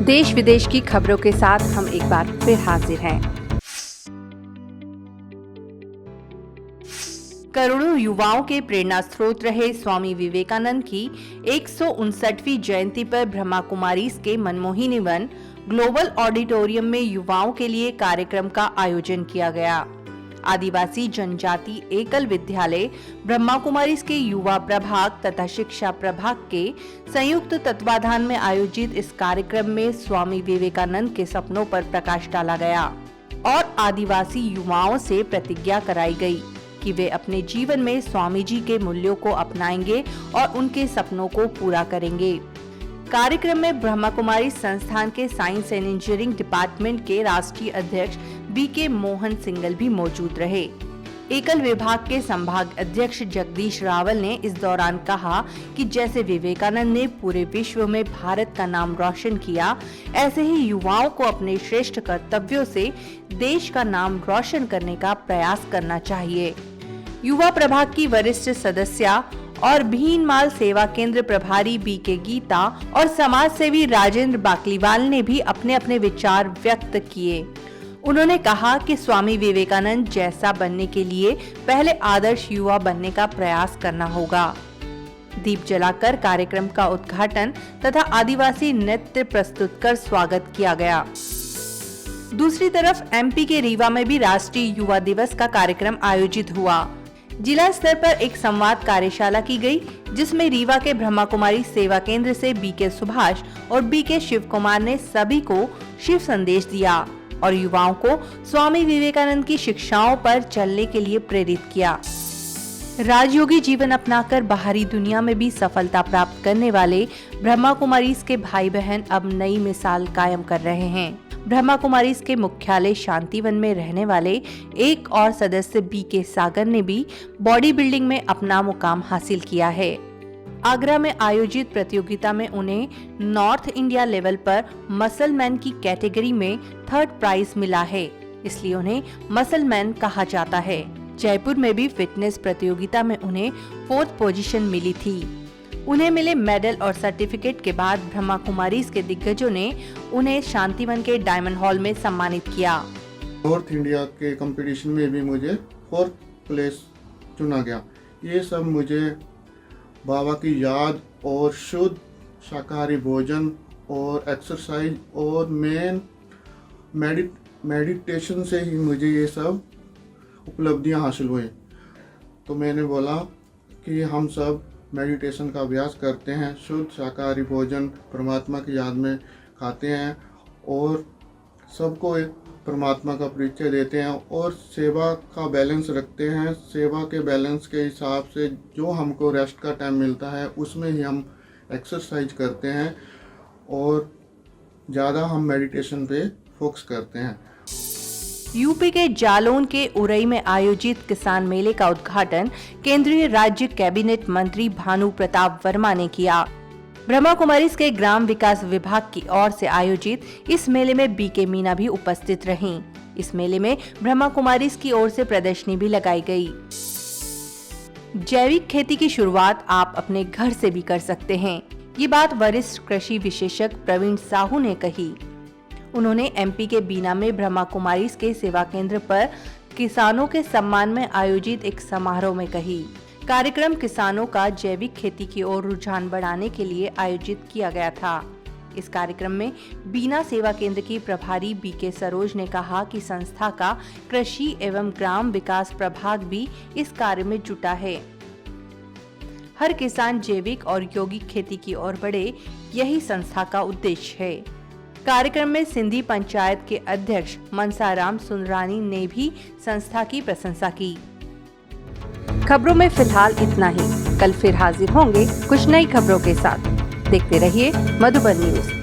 देश विदेश की खबरों के साथ हम एक बार फिर हाजिर हैं। करोड़ों युवाओं के प्रेरणा स्रोत रहे स्वामी विवेकानंद की 159वीं जयंती पर ब्रह्मा कुमारीज के मनमोहिनी वन ग्लोबल ऑडिटोरियम में युवाओं के लिए कार्यक्रम का आयोजन किया गया। आदिवासी जनजाति एकल विद्यालय ब्रह्मा कुमारीज के युवा प्रभाग तथा शिक्षा प्रभाग के संयुक्त तत्वाधान में आयोजित इस कार्यक्रम में स्वामी विवेकानंद के सपनों पर प्रकाश डाला गया और आदिवासी युवाओं से प्रतिज्ञा कराई गई कि वे अपने जीवन में स्वामी जी के मूल्यों को अपनाएंगे और उनके सपनों को पूरा करेंगे। कार्यक्रम में ब्रह्मा कुमारी संस्थान के साइंस एंड इंजीनियरिंग डिपार्टमेंट के राष्ट्रीय अध्यक्ष बीके मोहन सिंगल भी मौजूद रहे। एकल विभाग के संभाग अध्यक्ष जगदीश रावल ने इस दौरान कहा कि जैसे विवेकानंद ने पूरे विश्व में भारत का नाम रोशन किया, ऐसे ही युवाओं को अपने श्रेष्ठ कर्तव्यों से देश का नाम रोशन करने का प्रयास करना चाहिए। युवा प्रभाग की वरिष्ठ सदस्या और भीनमाल सेवा केंद्र प्रभारी बीके गीता और समाज सेवी राजेंद्र बाकलीवाल ने भी अपने अपने विचार व्यक्त किए। उन्होंने कहा कि स्वामी विवेकानंद जैसा बनने के लिए पहले आदर्श युवा बनने का प्रयास करना होगा। दीप जलाकर कार्यक्रम का उद्घाटन तथा आदिवासी नृत्य प्रस्तुत कर स्वागत किया गया। दूसरी तरफ एमपी के रीवा में भी राष्ट्रीय युवा दिवस का कार्यक्रम आयोजित हुआ। जिला स्तर पर एक संवाद कार्यशाला की गई, जिसमें रीवा के ब्रह्मा कुमारी सेवा केंद्र से बीके सुभाष और बीके शिव कुमार ने सभी को शिव संदेश दिया और युवाओं को स्वामी विवेकानंद की शिक्षाओं पर चलने के लिए प्रेरित किया। राजयोगी जीवन अपनाकर बाहरी दुनिया में भी सफलता प्राप्त करने वाले ब्रह्मा कुमारीज के भाई बहन अब नई मिसाल कायम कर रहे हैं। ब्रह्मा कुमारीज के मुख्यालय शांतिवन में रहने वाले एक और सदस्य बीके सागर ने भी बॉडी बिल्डिंग में अपना मुकाम हासिल किया है। आगरा में आयोजित प्रतियोगिता में उन्हें नॉर्थ इंडिया लेवल पर मसल मैन की कैटेगरी में 3rd प्राइज मिला है, इसलिए उन्हें मसल मैन कहा जाता है। जयपुर में भी फिटनेस प्रतियोगिता में उन्हें 4th पोजीशन मिली थी। उन्हें मिले मेडल और सर्टिफिकेट के बाद ब्रह्मा कुमारीज के दिग्गजों ने उन्हें शांतिवन के डायमंड हॉल में सम्मानित किया। नॉर्थ इंडिया के कंपटीशन में भी मुझे 4th प्लेस चुना गया। ये सब मुझे बाबा की याद और शुद्ध शाकाहारी भोजन और एक्सरसाइज और मेन मेडिटेशन से ही मुझे ये सब उपलब्धियां हासिल हुई। तो मैंने बोला कि हम सब मेडिटेशन का अभ्यास करते हैं, शुद्ध शाकाहारी भोजन परमात्मा की याद में खाते हैं और सबको परमात्मा का परिचय देते हैं और सेवा का बैलेंस रखते हैं। सेवा के बैलेंस के हिसाब से जो हमको रेस्ट का टाइम मिलता है उसमें ही हम एक्सरसाइज करते हैं और ज़्यादा हम मेडिटेशन पे फोकस करते हैं। यूपी के जालौन के उरई में आयोजित किसान मेले का उद्घाटन केंद्रीय राज्य कैबिनेट मंत्री भानु प्रताप वर्मा ने किया। ब्रह्मा कुमारीज के ग्राम विकास विभाग की ओर से आयोजित इस मेले में बीके मीना भी उपस्थित रहीं। इस मेले में ब्रह्मा कुमारीज की ओर से प्रदर्शनी भी लगाई गई। जैविक खेती की शुरुआत आप अपने घर से भी कर सकते हैं, ये बात वरिष्ठ कृषि विशेषज्ञ प्रवीण साहू ने कही। उन्होंने एमपी के बीना में ब्रह्मा कुमारीज के सेवा केंद्र पर किसानों के सम्मान में आयोजित एक समारोह में कही। कार्यक्रम किसानों का जैविक खेती की ओर रुझान बढ़ाने के लिए आयोजित किया गया था। इस कार्यक्रम में बीना सेवा केंद्र की प्रभारी बीके सरोज ने कहा कि संस्था का कृषि एवं ग्राम विकास प्रभाग भी इस कार्य में जुटा है। हर किसान जैविक और यौगिक खेती की ओर बढ़े, यही संस्था का उद्देश्य है। कार्यक्रम में सिंधी पंचायत के अध्यक्ष मनसाराम सुंदरानी ने भी संस्था की प्रशंसा की। खबरों में फिलहाल इतना ही। कल फिर हाजिर होंगे कुछ नई खबरों के साथ। देखते रहिए मधुबन न्यूज।